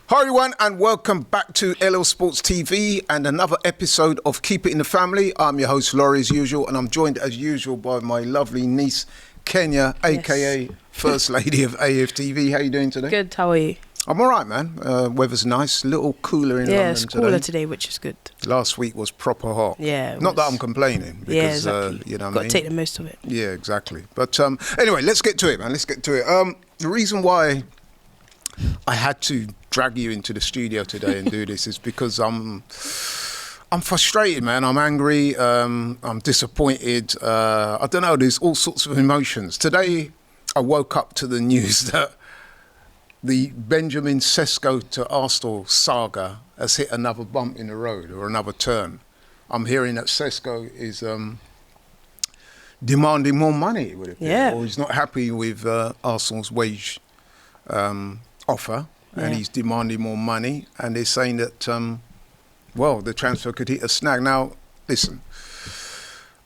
Hi everyone and welcome back to LL Sports TV and another episode of Keep It in the Family. I'm your host Laurie as usual and I'm joined as usual by my lovely niece Kenya, aka First Lady of AFTV. How you doing today? Good, how are you? I'm alright man, weather's nice, a little cooler in London today. Yeah, it's cooler today, which is good. Last week was proper hot. Yeah. Not that I'm complaining because, yeah, exactly. you know what I mean? Got to take the most of it. Yeah, exactly. But anyway, let's get to it man, let's get to it. The reason why I had to drag you into the studio today and do this is because I'm frustrated, man. I'm angry. I'm disappointed. I don't know. There's all sorts of emotions. Today, I woke up to the news that the Benjamin Sesco to Arsenal saga has hit another bump in the road or another turn. I'm hearing that Sesco is demanding more money, would it be? Yeah. Or he's not happy with Arsenal's wage offer, and he's demanding more money, and they're saying that the transfer could hit a snag. Now listen,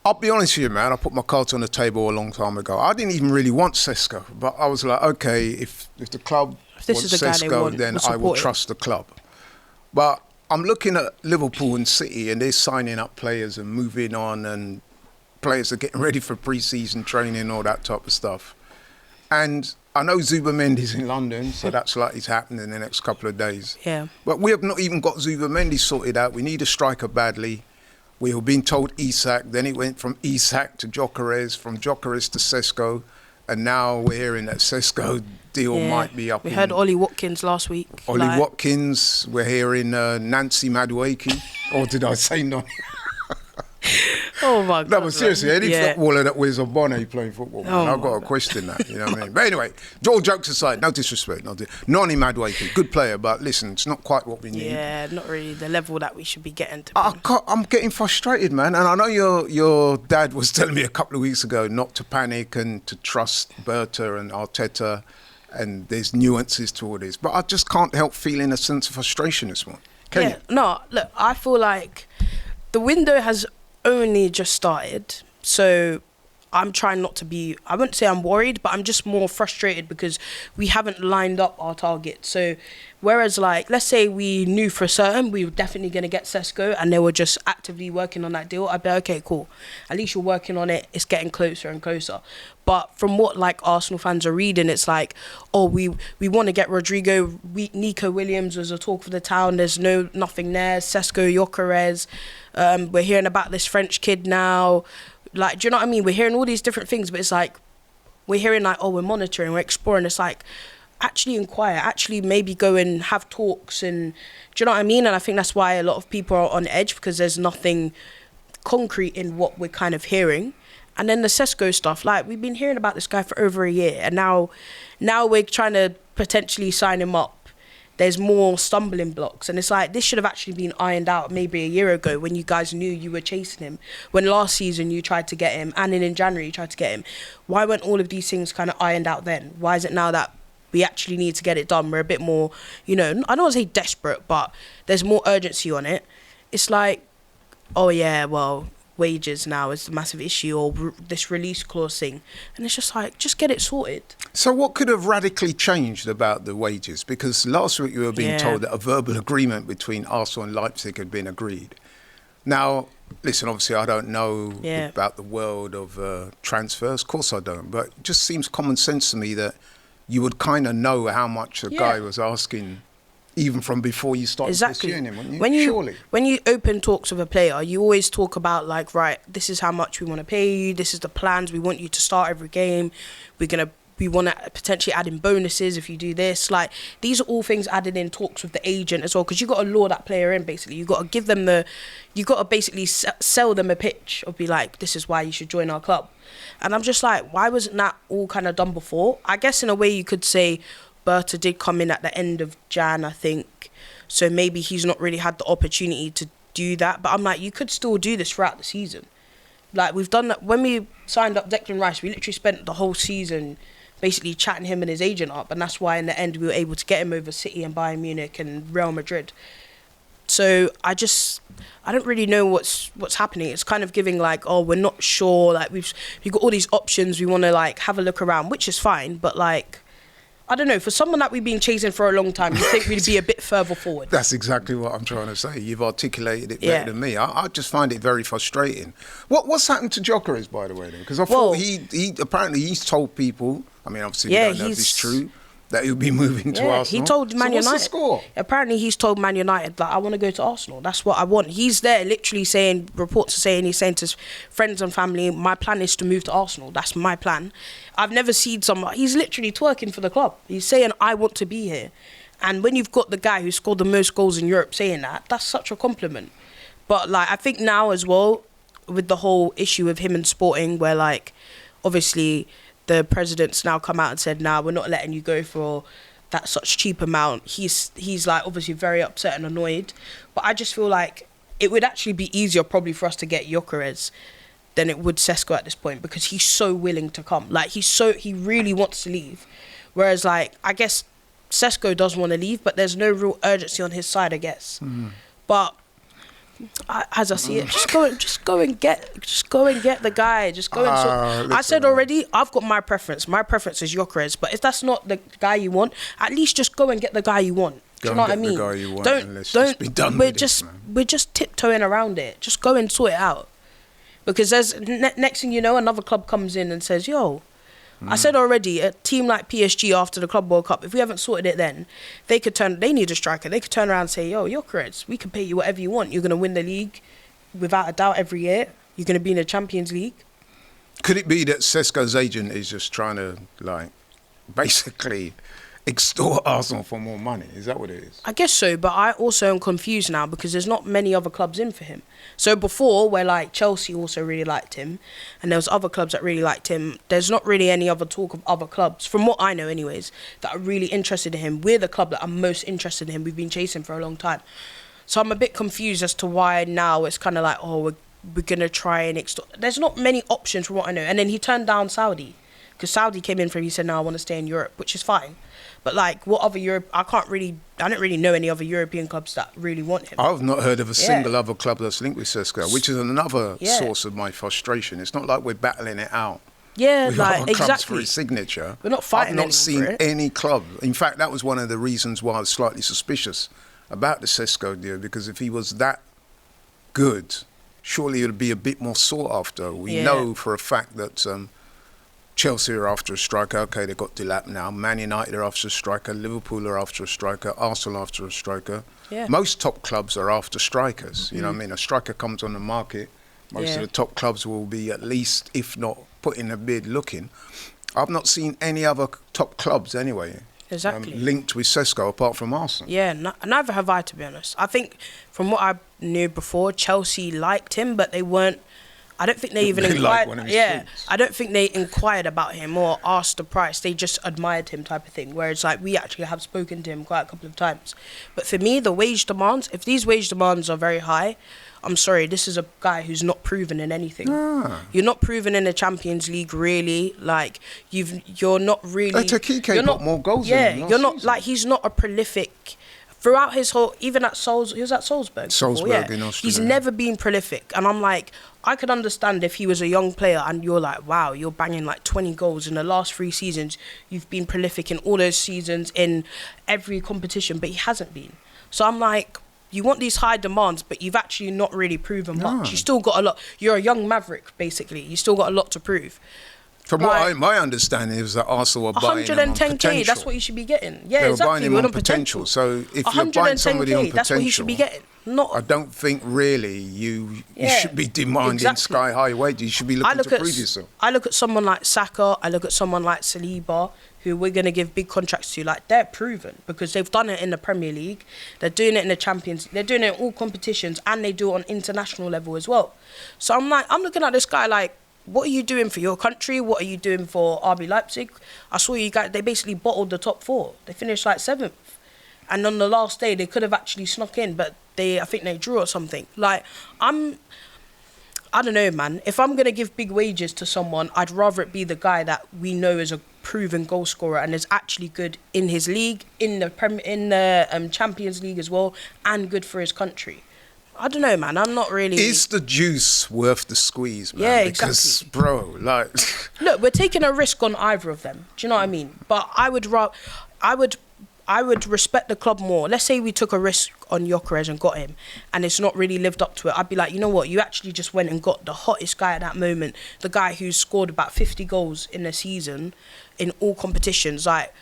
I'll be honest with you man, I put my cards on the table a long time ago. I didn't even really want Sesco, but I was like, okay, if the club wants Sesco, then I will trust the club. But I'm looking at Liverpool and City and they're signing up players and moving on, and players are getting ready for pre-season training, all that type of stuff. And I know Zubamendi's in London, so that's likely to happen in the next couple of days. Yeah. But we have not even got Zubamendi sorted out. We need a striker badly. We were being told Isak, then it went from Isak to Gyokeres, from Gyokeres to Sesco, and now we're hearing that Sesco deal might be up. We heard Ollie Watkins last week. Watkins, we're hearing Nancy Madueke, or did I say no? Oh my God. No, but seriously, any footballer that wears a bonnet playing football, man, I've got to question that, you know what I mean? But anyway, all jokes aside, no disrespect. Nani Madueke, good player, but listen, it's not quite what we need. Yeah, not really the level that we should be getting to. I'm getting frustrated, man. And I know your dad was telling me a couple of weeks ago not to panic and to trust Berta and Arteta, and there's nuances to all this. But I just can't help feeling a sense of frustration this morning. Can you? No, look, I feel like the window has only just started, so I'm trying not to be, I wouldn't say I'm worried, but I'm just more frustrated because we haven't lined up our target. So whereas, like, let's say we knew for certain we were definitely going to get Sesco and they were just actively working on that deal, I'd be okay, cool, at least you're working on it, it's getting closer and closer. But from what like Arsenal fans are reading, it's like, oh, we want to get Rodrigo, Nico Williams was a talk for the town, there's nothing there, Sesco, Gyokeres, we're hearing about this French kid now. Like, do you know what I mean? We're hearing all these different things, but it's like, we're hearing like, oh, we're monitoring, we're exploring. It's like, actually inquire, actually maybe go and have talks, and do you know what I mean? And I think that's why a lot of people are on edge, because there's nothing concrete in what we're kind of hearing. And then the Sesco stuff, like, we've been hearing about this guy for over a year, and now we're trying to potentially sign him up. There's more stumbling blocks, and it's like, this should have actually been ironed out maybe a year ago when you guys knew you were chasing him, when last season you tried to get him, and in January you tried to get him. Why weren't all of these things kind of ironed out then? Why is it now that we actually need to get it done? We're a bit more, I don't want to say desperate, but there's more urgency on it. It's like, oh yeah, well, wages now is the massive issue, or this release clause thing, and it's just like, just get it sorted. So what could have radically changed about the wages? Because last week you were being told that a verbal agreement between Arsenal and Leipzig had been agreed. Now, listen, obviously I don't know about the world of transfers, of course I don't, but it just seems common sense to me that you would kind of know how much the guy was asking even from before you started pursuing him, wouldn't you? When you open talks with a player, you always talk about like, right, this is how much we want to pay you, this is the plans, we want you to start every game, we want to potentially add in bonuses if you do this. Like, these are all things added in talks with the agent as well, because you've got to lure that player in, basically. You've got to give them you've got to basically sell them a pitch or be like, this is why you should join our club. And I'm just like, why wasn't that all kind of done before? I guess in a way you could say Berta did come in at the end of Jan, I think. So maybe he's not really had the opportunity to do that. But I'm like, you could still do this throughout the season. Like, we've done that. When we signed up Declan Rice, we literally spent the whole season basically chatting him and his agent up. And that's why in the end we were able to get him over City and Bayern Munich and Real Madrid. So I don't really know what's happening. It's kind of giving like, oh, we're not sure. Like, we've got all these options. We want to like have a look around, which is fine. But like, I don't know, for someone that we've been chasing for a long time, you think we'd be a bit further forward. That's exactly what I'm trying to say. You've articulated it better than me. I just find it very frustrating. What's happened to Gyokeres, by the way, then? Because I thought he apparently he's told people, I mean, obviously we don't know if it's true, that he'll be moving to Arsenal. He told Man United. What's the score? Apparently he's told Man United that I want to go to Arsenal. That's what I want. He's there literally saying, reports are saying, he's saying to his friends and family, my plan is to move to Arsenal. That's my plan. I've never seen someone, he's literally twerking for the club. He's saying, I want to be here. And when you've got the guy who scored the most goals in Europe saying that, that's such a compliment. But like, I think now as well, with the whole issue of him and Sporting, where like, obviously the president's now come out and said, nah, we're not letting you go for that such cheap amount. He's like obviously very upset and annoyed. But I just feel like it would actually be easier probably for us to get Gyokeres than it would Sesco at this point, because he's so willing to come. Like he really wants to leave. Whereas like, I guess Sesco does want to leave, but there's no real urgency on his side, I guess. But as I see it, just go and get the guy. Just go and I said already, I've got my preference. My preference is Gyokeres, but if that's not the guy you want, at least just go and get the guy you want. Do you know what I mean? The guy you want, don't be done we're with just this, man. we're just tiptoeing around it. Just go and sort it out. Because there's next thing you know, another club comes in and says, yo, I said already, a team like PSG after the Club World Cup, if we haven't sorted it then, they need a striker. They could turn around and say, yo, Gyokeres, we can pay you whatever you want. You're going to win the league without a doubt every year. You're going to be in the Champions League. Could it be that Sesko's agent is just trying to, like, basically extort Arsenal for more money? Is that what it is? I guess so, but I also am confused now because there's not many other clubs in for him. So before, where like Chelsea also really liked him, and there was other clubs that really liked him, there's not really any other talk of other clubs, from what I know anyways, that are really interested in him. We're the club that are most interested in him. We've been chasing for a long time. So I'm a bit confused as to why now it's kind of like, oh, we're going to try and extort. There's not many options from what I know. And then he turned down Saudi, because Saudi came in for him. He said, no, I want to stay in Europe, which is fine. But like, what other Europe? I don't really know any other European clubs that really want him. I've not heard of a single other club that's linked with Sesko, which is another source of my frustration. It's not like we're battling it out. Yeah, with like other clubs exactly. for his signature. We're not fighting. I've not seen any club. In fact, that was one of the reasons why I was slightly suspicious about the Sesko deal, because if he was that good, surely it would be a bit more sought after. We know for a fact that Chelsea are after a striker. Okay, they've got Delap now. Man United are after a striker. Liverpool are after a striker. Arsenal after a striker. Yeah. Most top clubs are after strikers. You know what I mean? A striker comes on the market. Most of the top clubs will be at least, if not putting a bid, looking. I've not seen any other top clubs anyway. Exactly. Linked with Sesco apart from Arsenal. Yeah, neither have I, to be honest. I think from what I knew before, Chelsea liked him, but they weren't. I don't think they even inquired. I don't think they inquired about him or asked the price. They just admired him, type of thing. Whereas, like, we actually have spoken to him quite a couple of times. But for me, the wage demands, if these wage demands are very high, I'm sorry, this is a guy who's not proven in anything. You're not proven in the Champions League, really. Like, you're not really. Takike got more goals than him last you're not season. like, he's not a prolific. Throughout his whole, even at he was at Salzburg. Salzburg in Austria. He's never been prolific. And I'm like, I could understand if he was a young player and you're like, wow, you're banging like 20 goals in the last 3 seasons. You've been prolific in all those seasons in every competition, but he hasn't been. So I'm like, you want these high demands, but you've actually not really proven much. You still got a lot. You're a young maverick, basically. You still got a lot to prove. From my understanding is that Arsenal are buying him on 110k, potential. that's what you should be getting. Yeah, They're exactly. buying him on potential. So if you're buying somebody on potential, that's what he should be getting. I don't think really you should be demanding sky-high wages. You should be looking to prove yourself. I look at someone like Saga, I look at someone like Saliba, who we're going to give big contracts to. Like, they're proven because they've done it in the Premier League. They're doing it in the Champions League. They're doing it in all competitions, and they do it on international level as well. So I'm looking at this guy like, what are you doing for your country? What are you doing for RB Leipzig? I saw you guys, they basically bottled the top 4. They finished like 7th. And on the last day, they could have actually snuck in, but I think they drew or something. Like, I don't know, man. If I'm going to give big wages to someone, I'd rather it be the guy that we know is a proven goal scorer and is actually good in his league, in the Champions League as well, and good for his country. I don't know, man. I'm not really. Is the juice worth the squeeze, man? Yeah, Because, exactly. bro, like... Look, we're taking a risk on either of them. Do you know what I mean? But I would respect the club more. Let's say we took a risk on Gyokeres and got him, and it's not really lived up to it. I'd be like, you know what? You actually just went and got the hottest guy at that moment, the guy who's scored about 50 goals in a season in all competitions. Like,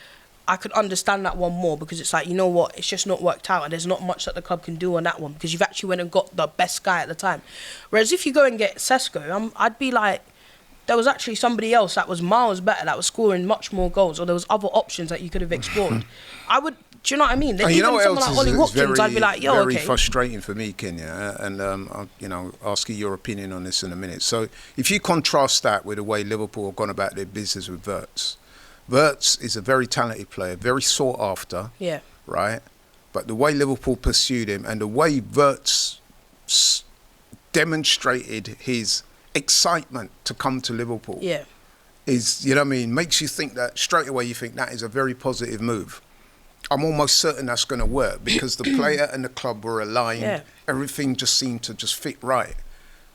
I could understand that one more because it's like, you know what? It's just not worked out, and there's not much that the club can do on that one because you've actually went and got the best guy at the time. Whereas if you go and get Sesco, I'd be like, there was actually somebody else that was miles better, that was scoring much more goals, or there was other options that you could have explored. I would, do you know what I mean? You know what someone else like Ollie is Watkins, I'd be like, yo, very okay. frustrating for me, Kenya, and I'll, ask you your opinion on this in a minute. So if you contrast that with the way Liverpool have gone about their business with Wirtz is a very talented player, very sought after, Yeah. right? But the way Liverpool pursued him and the way Wirtz demonstrated his excitement to come to Liverpool is, makes you think that straight away. You think that is a very positive move. I'm almost certain that's going to work because the player and the club were aligned. Yeah. Everything just seemed to just fit right.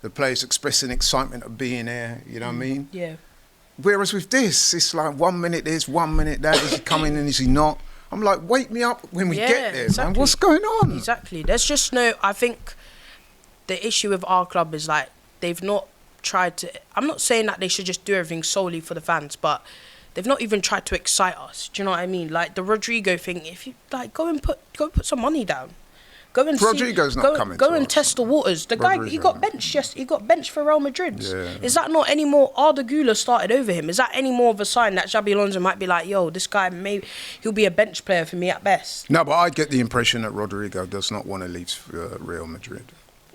The players expressing excitement of being there. You know what I mean? Yeah. Whereas with this, it's like 1 minute this, 1 minute that. Is he coming and is he not? I'm like, wake me up when we get there, exactly. man. What's going on? Exactly. There's just no. I think the issue with our club is like they've not tried to. I'm not saying that they should just do everything solely for the fans, but they've not even tried to excite us. Do you know what I mean? Like the Rodrigo thing. If you like, go and put some money down. Go and Rodrigo's not coming. Go to and us. test the waters. The guy, he got benched. He got benched for Real Madrid. Yeah. Is that not any more? Arda Güler started over him. Is that any more of a sign that Xabi Alonso might be like, yo, this guy he'll be a bench player for me at best? No, but I get the impression that Rodrigo does not want to leave Real Madrid.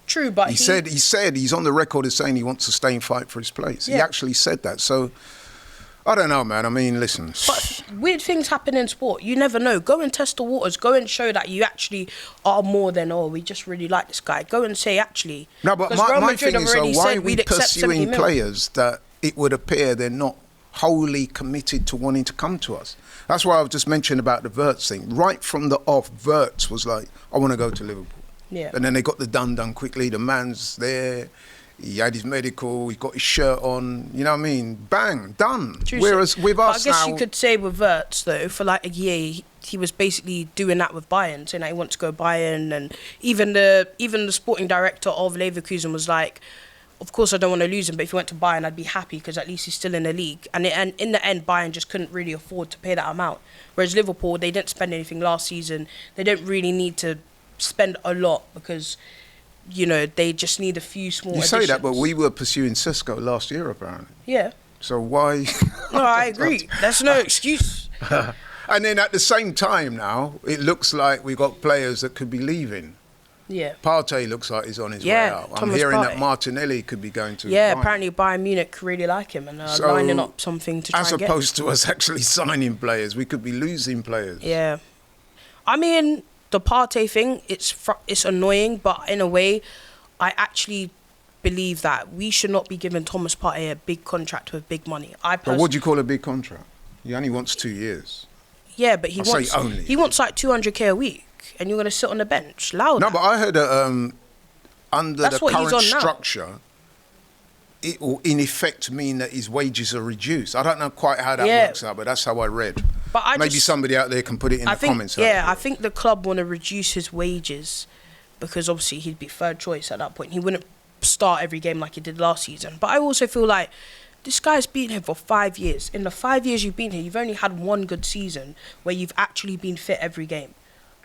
True, but he said he's on the record as saying he wants to stay and fight for his place. Yeah. He actually said that. So I don't know, man. I mean, listen. But weird things happen in sport. You never know. Go and test the waters. Go and show that you actually are more than, we just really like this guy. Go and say, actually. No, but my thing is, why are we pursuing players that it would appear they're not wholly committed to wanting to come to us? That's why I've just mentioned about the Wirtz thing. Right from the off, Wirtz was like, I want to go to Liverpool. Yeah. And then they got the done quickly. The man's there. He had his medical, he got his shirt on, you know what I mean? Bang, done. True. Whereas with us I guess now, you could say with Wirtz, though, for like a year, he was basically doing that with Bayern, saying that he wants to go Bayern. And even the sporting director of Leverkusen was like, of course I don't want to lose him, but if he went to Bayern, I'd be happy because at least he's still in the league. And in the end, Bayern just couldn't really afford to pay that amount. Whereas Liverpool, they didn't spend anything last season. They don't really need to spend a lot because... they just need a few small additions. You say that, but we were pursuing Sesco last year, apparently. Yeah. So why... No, I agree. There's no excuse. And then at the same time now, it looks like we've got players that could be leaving. Yeah. Partey looks like he's on his way out. I'm hearing that Martinelli could be going to... Yeah, apparently Bayern Munich really like him and are lining up something to try and get. As opposed to us actually signing players, we could be losing players. Yeah. I mean... The Partey thing, it's annoying, but in a way, I actually believe that we should not be giving Thomas Partey a big contract with big money. But what do you call a big contract? He only wants 2 years. Yeah, but he wants like 200k a week, and you're going to sit on the bench. No, but I heard that under That's the what he's current on now. structure, it will in effect mean that his wages are reduced. I don't know quite how that works out, but that's how I read. But maybe somebody out there can put it in the comments. Yeah, I think the club want to reduce his wages because obviously he'd be third choice at that point. He wouldn't start every game like he did last season. But I also feel like this guy's been here for 5 years. In the 5 years you've been here, you've only had one good season where you've actually been fit every game.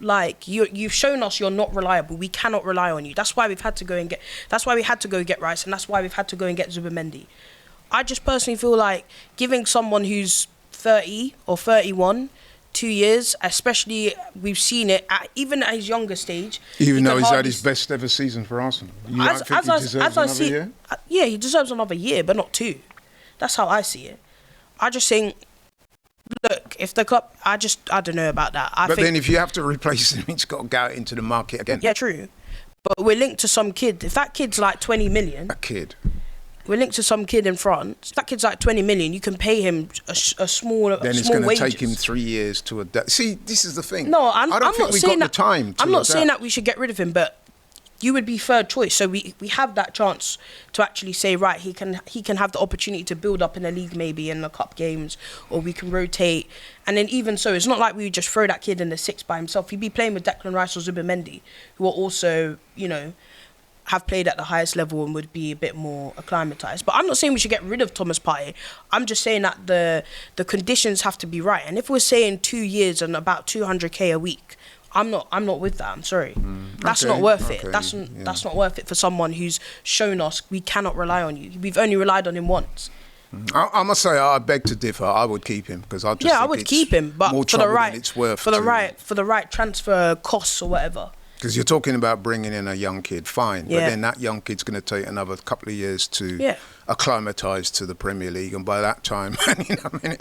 Like you've shown us you're not reliable. We cannot rely on you. That's why we've had to go and get. That's why we had to go get Rice, and that's why we've had to go and get Zubimendi. I just personally feel like giving someone who's 30 or 31 2 years, especially we've seen it even at his younger stage. Even though he's had his best ever season for Arsenal, you don't think he deserves another year? Yeah, he deserves another year, but not 2. That's how I see it. I just think. Look, if the club, I don't know about that. But then if you have to replace him, he's got to go out into the market again. Yeah, true. But we're linked to some kid. If that kid's like 20 million... A kid. We're linked to some kid in France. If that kid's like 20 million, you can pay him a small wages. Then it's going to take him 3 years to adapt. See, this is the thing. No, I don't think we've got the time to I'm not saying adapt. that we should get rid of him, but you would be third choice. So we have that chance to actually say, right, he can have the opportunity to build up in the league, maybe in the cup games, or we can rotate. And then even so, it's not like we just throw that kid in the six by himself. He'd be playing with Declan Rice or Zubimendi, who are also, you know, have played at the highest level and would be a bit more acclimatized. But I'm not saying we should get rid of Thomas Partey. I'm just saying that the conditions have to be right. And if we're saying 2 years and about 200k a week, I'm not with that. I'm sorry. That's not worth it. That's not worth it for someone who's shown us we cannot rely on you. We've only relied on him once. I must say, I beg to differ. I would keep him because I just think I would keep him, but more for the right, it's worth for the right transfer costs or whatever. Because you're talking about bringing in a young kid, fine, but then that young kid's going to take another couple of years to acclimatise to the Premier League, and by that time, you know, I mean,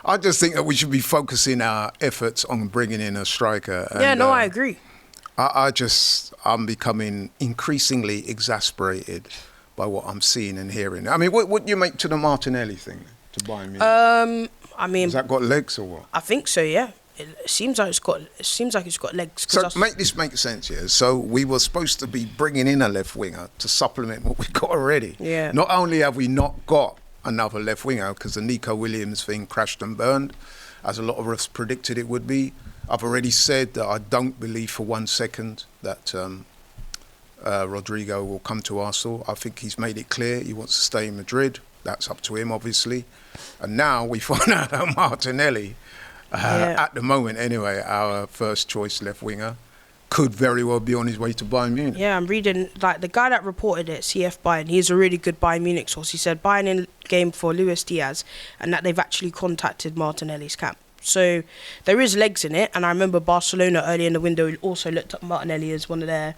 I just think that we should be focusing our efforts on bringing in a striker. And, I agree. I'm becoming increasingly exasperated by what I'm seeing and hearing. I mean, what do you make to the Martinelli thing to Bayern Munich? I mean, has that got legs or what? I think so. Yeah. It seems like it's got legs. So make this make sense here. So we were supposed to be bringing in a left winger to supplement what we've got already. Yeah. Not only have we not got another left winger because the Nico Williams thing crashed and burned, as a lot of us predicted it would be. I've already said that I don't believe for 1 second that Rodrigo will come to Arsenal. I think he's made it clear he wants to stay in Madrid. That's up to him, obviously. And now we find out that Martinelli, at the moment anyway, our first choice left winger, could very well be on his way to Bayern Munich. Yeah, I'm reading, like, the guy that reported it, CF Bayern, he's a really good Bayern Munich source. He said Bayern in game for Luis Diaz and that they've actually contacted Martinelli's camp. So there is legs in it, and I remember Barcelona early in the window also looked at Martinelli as one of their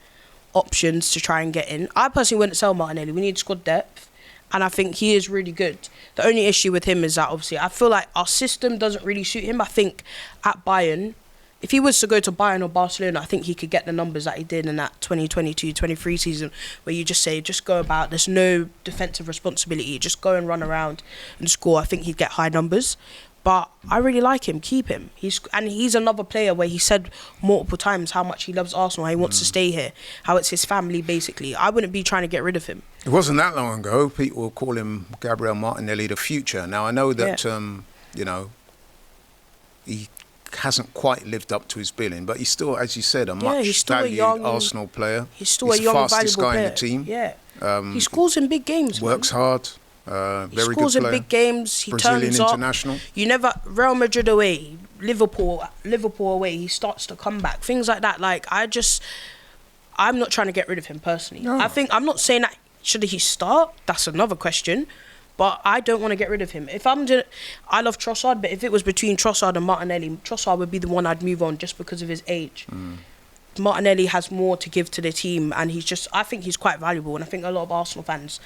options to try and get in. I personally wouldn't sell Martinelli. We need squad depth, and I think he is really good. The only issue with him is that obviously I feel like our system doesn't really suit him. I think at Bayern, if he was to go to Bayern or Barcelona, I think he could get the numbers that he did in that 2022-23 season, where you just say, just go about, there's no defensive responsibility, just go and run around and score. I think he'd get high numbers. But I really like him, keep him. He's another player where he said multiple times how much he loves Arsenal, how he wants to stay here, how it's his family, basically. I wouldn't be trying to get rid of him. It wasn't that long ago. People would call him Gabriel Martinelli the future. Now, I know that, you know, he hasn't quite lived up to his billing, but he's still, as you said, a much valued Arsenal player. He's still a young, valuable player. He's the fastest guy in the team. Yeah. He scores in big games. Works hard. He scores in big games. He Brazilian turns up. international. You never Real Madrid away, Liverpool away. He starts to come back. Things like that. Like I'm not trying to get rid of him personally. No. I'm not saying that should he start. That's another question. But I don't want to get rid of him. I love Trossard, but if it was between Trossard and Martinelli, Trossard would be the one I'd move on just because of his age. Martinelli has more to give to the team, and I think he's quite valuable, and I think a lot of Arsenal fans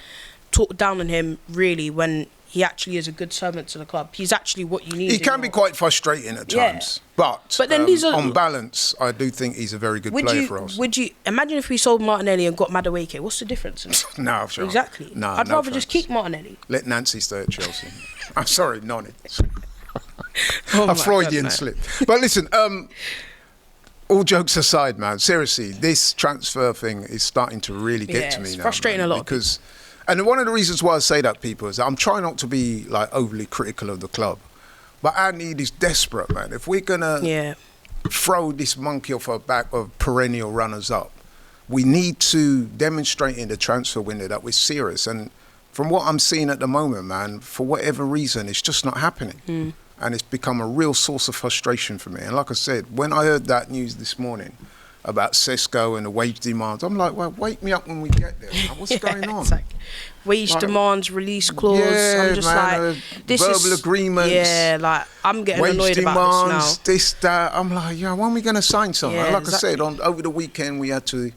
talk down on him really when he actually is a good servant to the club. He's actually what you need. He can be quite frustrating at times, but then on balance, I do think he's a very good player for us. Would you imagine if we sold Martinelli and got Madueke? What's the difference? No, sure. Exactly. No, I'd rather just keep Martinelli. Let Nancy stay at Chelsea. I'm sorry, Nonny. A Freudian slip. But listen, all jokes aside, man, seriously, this transfer thing is starting to really get to me now. It's frustrating a lot. Because, and one of the reasons why I say that, people, is that I'm trying not to be like overly critical of the club, but our need is desperate, man. If we're gonna throw this monkey off our back of perennial runners-up, we need to demonstrate in the transfer window that we're serious. And from what I'm seeing at the moment, man, for whatever reason, it's just not happening. And it's become a real source of frustration for me. And like I said, when I heard that news this morning about Sesco and the wage demands, I'm like, well, wake me up when we get there, man. What's going on? Exactly. Wage demands, release clause. I'm just man, this verbal agreements. Yeah, like, I'm getting annoyed about this now. This, that. I'm like, when are we going to sign something? Yeah, like I said, over the weekend, we had to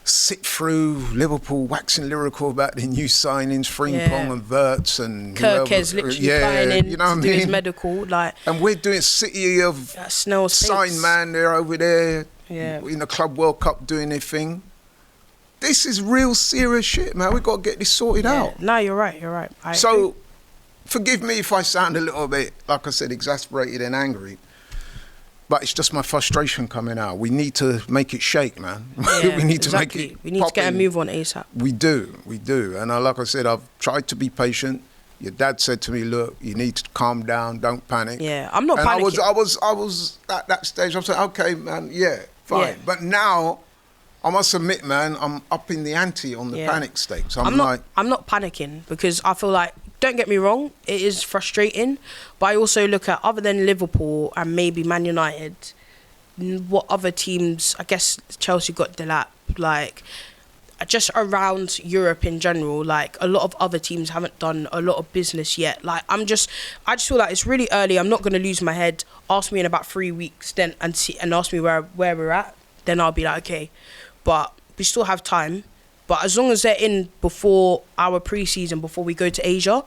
sit through Liverpool waxing lyrical about the new signings, Frimpong and Wirtz and Gyokeres literally flying in you know what to do his medical. Like, and we're doing City of sign man, they're over there in the Club World Cup doing their thing. This is real serious shit, man. We've got to get this sorted out. No, you're right. So, forgive me if I sound a little bit, like I said, exasperated and angry. But it's just my frustration coming out. We need to make it shake, man. Yeah, we need to exactly. make it We need to get a move on ASAP. We do. And like I said, I've tried to be patient. Your dad said to me, look, you need to calm down, don't panic. Yeah, I'm not panicking. I was at that stage, I was like, okay, man, yeah, fine. Yeah. But now, I must admit, man, I'm upping the ante on the panic stakes. I'm not panicking because I feel like, don't get me wrong, it is frustrating, but I also look at, other than Liverpool and maybe Man United, what other teams, I guess Chelsea got Delap, like, just around Europe in general, like, a lot of other teams haven't done a lot of business yet. Like, I just feel like it's really early. I'm not going to lose my head. Ask me in about 3 weeks then and ask me where we're at, then I'll be like, okay. But we still have time. But as long as they're in before our pre-season, before we go to Asia,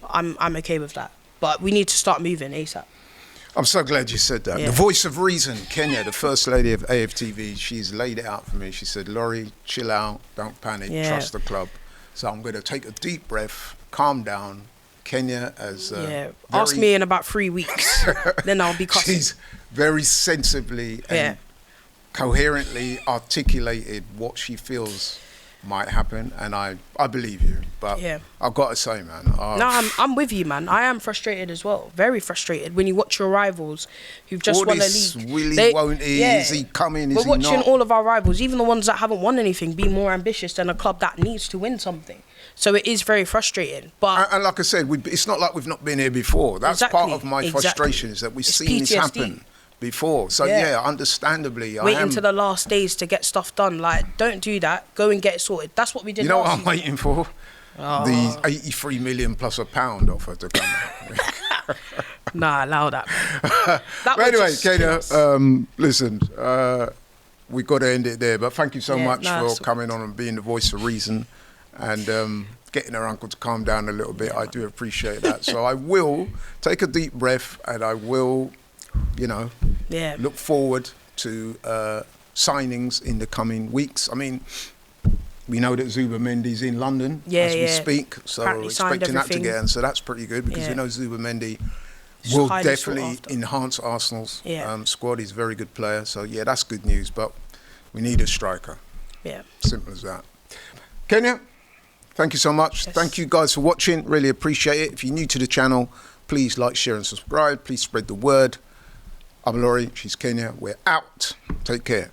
I'm okay with that. But we need to start moving ASAP. I'm so glad you said that. Yeah. The voice of reason, Kenya, the first lady of AFTV, she's laid it out for me. She said, Laurie, chill out, don't panic, trust the club. So I'm going to take a deep breath, calm down. Kenya as ask me in about 3 weeks, then I'll be cussing. She's very sensibly and coherently articulated what she feels might happen, and I believe you. But I've got to say, man, no, I'm with you, man. I am frustrated as well, very frustrated when you watch your rivals who've just won a league. Is he coming? We're watching all of our rivals, even the ones that haven't won anything, be more ambitious than a club that needs to win something. So it is very frustrating. But and like I said, it's not like we've not been here before. That's part of my frustration, is that we've seen this happen before. So understandably, waiting to the last days to get stuff done. Like, don't do that. Go and get it sorted. That's what we did. You know what I'm waiting for? The 83 million plus £1 offer to come. Nah, allow that. But anyway, Kenya, listen, we've got to end it there. But thank you so much for coming on and being the voice of reason and getting her uncle to calm down a little bit. I do appreciate that. So I will take a deep breath and I will, look forward to signings in the coming weeks. I mean, we know that Zubamendi's in London as we speak, so we're expecting that to get in. So that's pretty good because we know Zubamendi will definitely enhance Arsenal's squad. He's a very good player, so that's good news. But we need a striker. Yeah, simple as that. Kenya, thank you so much. Yes. Thank you guys for watching. Really appreciate it. If you're new to the channel, please like, share, and subscribe. Please spread the word. I'm Laurie. She's Kenya. We're out. Take care.